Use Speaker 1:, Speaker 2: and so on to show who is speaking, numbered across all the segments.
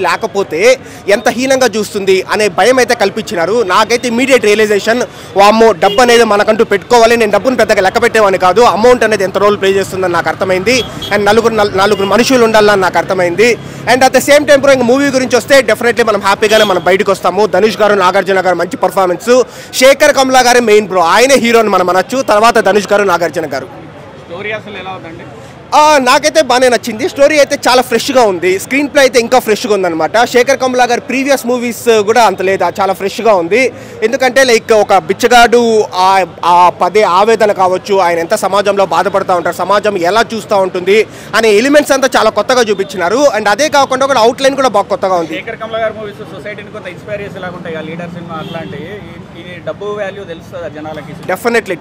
Speaker 1: లేకపోతే ఎంత హీనంగా చూస్తుంది అనే భయం అయితే కల్పించినారు. నాకైతే ఇమీడియట్ రియలైజేషన్ వామ్మో డబ్బు అనేది మనకంటూ పెట్టుకోవాలి, నేను డబ్బును పెద్దగా లెక్క పెట్టేవాని కాదు, అమౌంట్ అనేది ఎంత రోల్ ప్లే చేస్తుందని నాకు అర్థమైంది. అండ్ నలుగురు మనుషులు ఉండాలని నాకు అర్థమైంది. And at the same time ఇంకా మూవీ గురించి వస్తే డెఫినెట్లీ మనం హ్యాపీగానే మనం బయటకు వస్తాము. ధనుష్ గారు, నాగార్జున గారు మంచి పర్ఫార్మెన్స్, శేఖర్ కమ్లా గారే మెయిన్ బ్రో, ఆయనే హీరోని మనం అనొచ్చు. తర్వాత ధనుష్ గారు, నాగార్జున గారు.
Speaker 2: స్టోరీ అసలు ఎలా ఉందండి?
Speaker 1: నాకైతే బాగానే నచ్చింది. స్టోరీ అయితే చాలా ఫ్రెష్గా ఉంది, స్క్రీన్ ప్లే అయితే ఇంకా ఫ్రెష్గా ఉందన్నమాట. శేఖర్ కమ్లా గారి ప్రీవియస్ మూవీస్ కూడా అంత లేదు, చాలా ఫ్రెష్గా ఉంది. ఎందుకంటే లైక్ ఒక బిచ్చగాడు ఆ పదే ఆవేదన కావచ్చు, ఆయన ఎంత సమాజంలో బాధపడుతూ ఉంటారు, సమాజం ఎలా చూస్తూ ఉంటుంది అనే ఎలిమెంట్స్ అంతా చాలా కొత్తగా చూపించినారు. అండ్ అదే కాకుండా ఒక అవుట్లైన్ కూడా బాగా కొత్తగా ఉంది.
Speaker 2: శేఖర్ కమ్లా గారి మూవీస్ సొసైటీని కొంత ఇన్స్పైర్ చేసేలాగా ఉంటాయి, లీడర్ సినిమా అట్లాంటివి. ఇది డబ్బు వాల్యూ తెలుస్తుంది జనాలకి.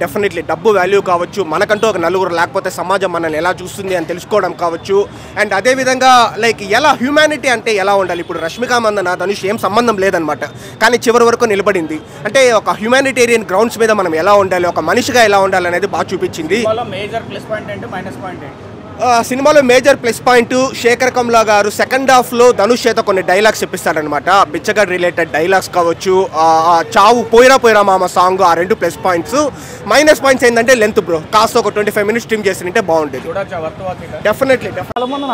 Speaker 1: డెఫినెట్లీ డబ్బు వాల్యూ కావచ్చు, మనకంటూ ఒక నలుగురు లేకపోతే సమాజం మనల్ని ఎలా చూస్తుంది అని తెలుసుకోవడం కావచ్చు. అండ్ అదేవిధంగా లైక్ ఎలా హ్యూమానిటీ అంటే ఎలా ఉండాలి. ఇప్పుడు రష్మిక మందన, ధనుష్ ఏం సంబంధం లేదనమాట, కానీ చివరి వరకు నిలబడింది. అంటే ఒక హ్యూమానిటేరియన్ గ్రౌండ్స్ మీద మనం ఎలా ఉండాలి, ఒక మనిషిగా ఎలా ఉండాలి అనేది బాగా చూపించింది.
Speaker 2: మేజర్ ప్లస్ పాయింట్ అంటే మైనస్ పాయింట్ ఏంటి?
Speaker 1: సినిమాలో major plus point Shekhar Kammula గారు సెకండ్ హాఫ్లో ధనుష్ చేత కొన్ని డైలాగ్స్ చెప్పిస్తారనమాట. బిచ్చగడ్ రిలేటెడ్ డైలాగ్స్ కావచ్చు, చావు పోయిరా మామ సాంగ్, ఆ రెండు ప్లస్ పాయింట్స్. మైనస్ పాయింట్స్ ఏంటంటే లెంత్ బ్రో, కాస్త ఒక 25 minutes స్ట్రీమ్ చేస్తుంటే బాగుండేది. Definitely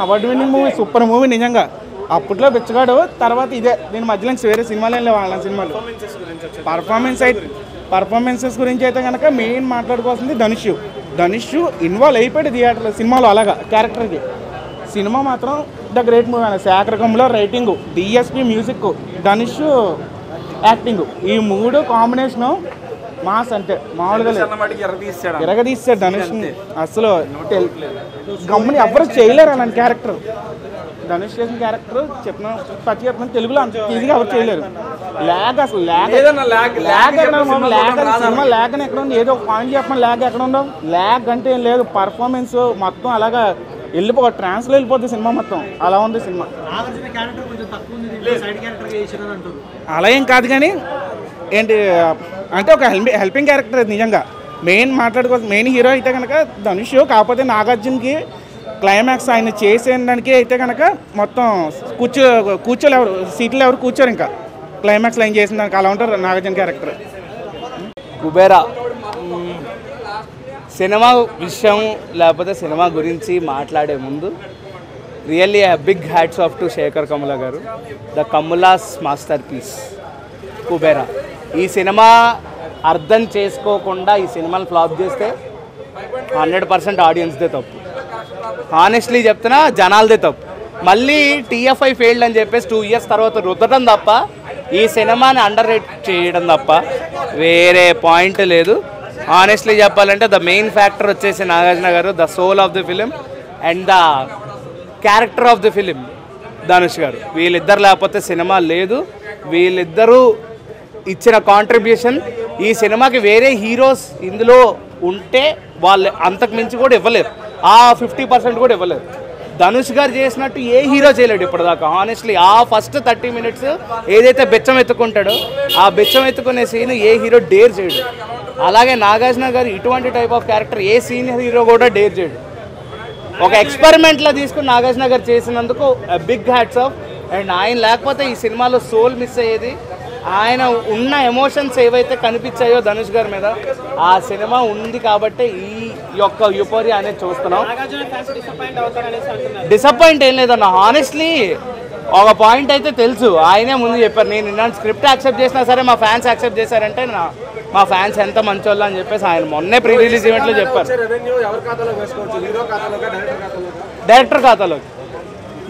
Speaker 3: award winning movie, super movie నిజంగా. అప్పట్లో బిచ్చగాడు, తర్వాత ఇదే, దీని మధ్యలో వేరే సినిమాలు వాళ్ళ సినిమాలు. పర్ఫార్మెన్సెస్ గురించి అయితే కనుక మెయిన్ మాట్లాడుకోవాల్సింది ధనుష్ ఇన్వాల్వ్ అయిపోయాడు థియేటర్లో సినిమాలో, అలాగా క్యారెక్టర్కి. సినిమా మాత్రం ద గ్రేట్ మూవీ అన్న. Sekhar Kammula writing, DSP music, Dhanush acting, ఈ మూడు కాంబినేషను మాస్ అంటే మామూలుగా ఎరగదీస్తాడు ధనుష్. అసలు గమ్ముని ఎవరు చేయలేరు అలాంటి క్యారెక్టర్. ధనుష్ చేసిన క్యారెక్టర్ చెప్తున్నాను తెలుగులో అంత ఈజీగా ఎవరు చేయలేరు. అసలు సినిమా ల్యాగ్ అని ఎక్కడ ఉంది, ఏదో ఒక పాయింట్ చెప్పమని ల్యాగ్ ఎక్కడ ఉండవు. ల్యాగ్ అంటే ఏం లేదు, పర్ఫార్మెన్స్ మొత్తం అలాగా ట్రాన్స్లో వెళ్ళిపోతుంది సినిమా మొత్తం, అలా ఉంది సినిమా. అలా ఏం కాదు కానీ ఏంటి అంటే ఒక హెల్పింగ్ క్యారెక్టర్ అది నిజంగా. మెయిన్ హీరో అయితే కనుక ధనుష్, కాకపోతే నాగార్జునకి క్లైమాక్స్ ఆయన చేసేదానికి అయితే కనుక మొత్తం కూర్చోలేవరు, సీట్లు ఎవరు కూర్చోరు ఇంకా క్లైమాక్స్లో ఆయన చేసిన దానికి, అలా ఉంటారు నాగార్జున క్యారెక్టర్.
Speaker 4: కుబేరా సినిమా విషయం లేకపోతే సినిమా గురించి మాట్లాడే ముందు really big hats off to Sekhar Kammula garu, the Kammula's masterpiece Kubera. ఈ సినిమా అర్థం చేసుకోకుండా ఈ సినిమాని ఫ్లాప్ చేస్తే 100% ఆడియన్స్దే తప్పు. హానెస్ట్లీ చెప్తున్నా, జనాలదే తప్పు. మళ్ళీ TFI ఫెయిల్డ్ అని చెప్పేసి 2 years తర్వాత రుద్దడం తప్ప, ఈ సినిమాని అండర్ రేట్ చేయడం తప్ప వేరే పాయింట్ లేదు. హానెస్ట్లీ చెప్పాలంటే ద మెయిన్ ఫ్యాక్టర్ వచ్చేసి నాగార్జున గారు, the soul of the film and the character of the film Dhanush గారు. వీళ్ళిద్దరు లేకపోతే సినిమా లేదు. వీళ్ళిద్దరూ ఇచ్చిన కాంట్రిబ్యూషన్ ఈ సినిమాకి వేరే హీరోస్ ఇందులో ఉంటే వాళ్ళు అంతకు మించి కూడా ఇవ్వలేరు, ఆ 50% కూడా ఇవ్వలేరు. ధనుష్ గారు చేసినట్టు ఏ హీరో చేయలేడు ఇప్పటిదాకా. హానెస్ట్లీ ఆ ఫస్ట్ 30 minutes ఏదైతే బెచ్చం ఎత్తుకుంటాడో ఆ బెచ్చం ఎత్తుకునే సీన్ ఏ హీరో డేర్ చేయడు. అలాగే నాగార్జున గారు ఇటువంటి type of character a senior hero కూడా డేర్ చేయడు. ఒక ఎక్స్పెరిమెంట్లో తీసుకుని నాగార్జున గారు చేసినందుకు బిగ్ హ్యాట్స్ ఆఫ్. అండ్ ఆయన లేకపోతే ఈ సినిమాలో సోల్ మిస్ అయ్యేది. ఆయన ఉన్న ఎమోషన్స్ ఏవైతే కనిపించాయో ధనుష్ గారి మీద, ఆ సినిమా ఉంది కాబట్టి ఈ యొక్క యూపోరియా అనేది చూస్తున్నాం. డిసప్పాయింట్ ఏం లేదన్న. హానెస్ట్లీ ఒక పాయింట్ అయితే తెలుసు, ఆయనే ముందు చెప్పారు, నేను ఇలాంటి స్క్రిప్ట్ యాక్సెప్ట్ చేసినా సరే మా ఫ్యాన్స్ యాక్సెప్ట్ చేశారంటే మా ఫ్యాన్స్ ఎంత మంచోళ్ళు అని చెప్పేసి ఆయన మొన్నే ప్రీ రిలీజ్ ఈవెంట్లో చెప్పారు. డైరెక్టర్ ఖాతాలో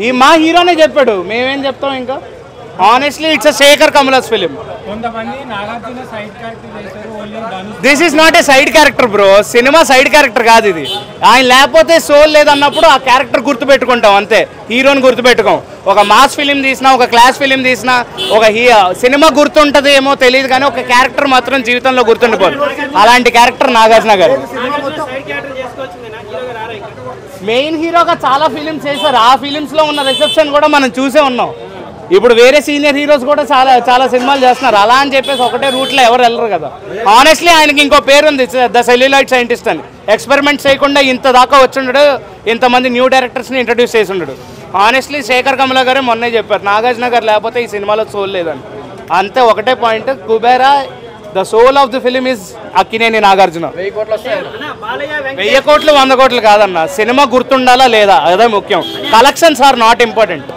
Speaker 4: ఈ మా హీరోనే చెప్పాడు, మేమేం చెప్తాం ఇంకా. Honestly, it's a Shekhar Kamala's film. This is not a side character bro. Cinema side character కాదు ఇది. ఆయన లేకపోతే సోల్ లేదన్నప్పుడు ఆ క్యారెక్టర్ గుర్తుపెట్టుకుంటాం అంతే, హీరోని గుర్తుపెట్టుకోం. ఒక మాస్ ఫిలిం తీసినా, ఒక క్లాస్ ఫిలిం తీసినా, ఒక సినిమా గుర్తుంటుంది ఏమో తెలియదు కానీ ఒక క్యారెక్టర్ మాత్రం జీవితంలో గుర్తుండిపోదు. అలాంటి క్యారెక్టర్ నాగార్జున గారు. మెయిన్ హీరోగా చాలా ఫిలిమ్స్ చేశారు, ఆ ఫిలిమ్స్లో ఉన్న రిసెప్షన్ కూడా మనం చూసే ఉన్నాం. ఇప్పుడు వేరే సీనియర్ హీరోస్ కూడా చాలా సినిమాలు చేస్తున్నారు. అలా అని చెప్పేసి ఒకటే రూట్లో ఎవరు వెళ్ళరు కదా. హానెస్ట్లీ ఆయనకి ఇంకో పేరు ఉంది, ద సెల్యులాయిడ్ సైంటిస్ట్ అని. ఎక్స్పెరిమెంట్ చేయకుండా ఇంత దాకా వచ్చిండడు, ఇంతమంది న్యూ డైరెక్టర్స్ని ఇంట్రడ్యూస్ చేసి ఉండడు. ఆనెస్ట్లీ శేఖర్ కమల గారే మొన్నే చెప్పారు, నాగార్జున గారు లేకపోతే ఈ సినిమాలో సోల్ లేదని. అంతే, ఒకటే point, Kubera the soul of the film is Akkineni Nagarjuna. 1000 కోట్లు 100 కోట్లు కాదన్న, సినిమా గుర్తుండాలా లేదా అదే ముఖ్యం. Collections are not important.